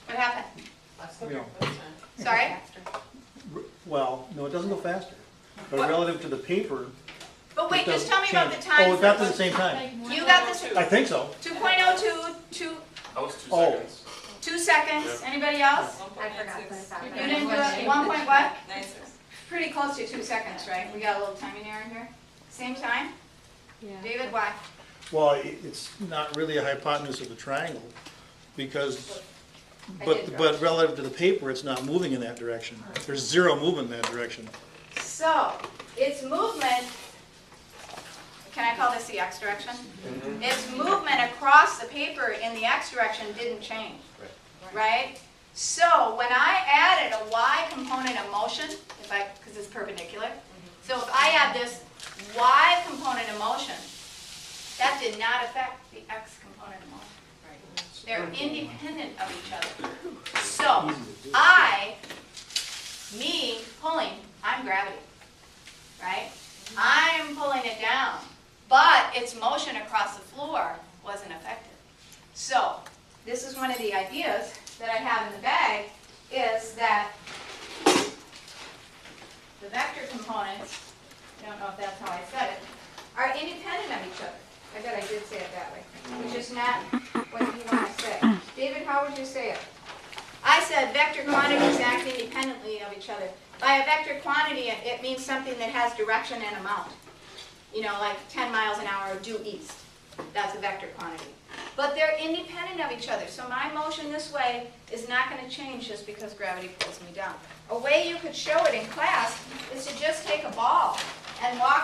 What happened? You know, Sorry? well, no, it doesn't go faster. But relative to the paper, But wait, it just doesn't tell me about the change. time. Oh, it got to the first. same time. You got this I think so. 2.02, 2 seconds. 2 seconds. Anybody else? I forgot to put it back. You didn't do it, 1 point what? Pretty close to 2 seconds, right? We got a little timing error here. Same time? David, why? Well, it's not really a hypotenuse of the triangle, because, I did draw. but relative to the paper, it's not moving in that direction. There's zero movement in that direction. So, its movement, can I call this the x direction? Its movement across the paper in the x direction didn't change, right? So, when I added a y component of motion, because it's perpendicular, so if I add this y component of motion, that did not affect the x component of motion. They're independent of each other. So, me pulling, I'm gravity, right? I'm pulling it down, but its motion across the floor wasn't affected. So, this is one of the ideas that I have in the bag, is that the vector components, I don't know if that's how I said it, are independent of each other. I bet I did say it that way, which is not what you want to say. David, how would you say it? I said vector quantities act independently of each other. By a vector quantity, it means something that has direction and amount. You know, like 10 miles an hour due east. That's a vector quantity. But they're independent of each other. So my motion this way is not going to change just because gravity pulls me down. A way you could show it in class is to just take a ball and walk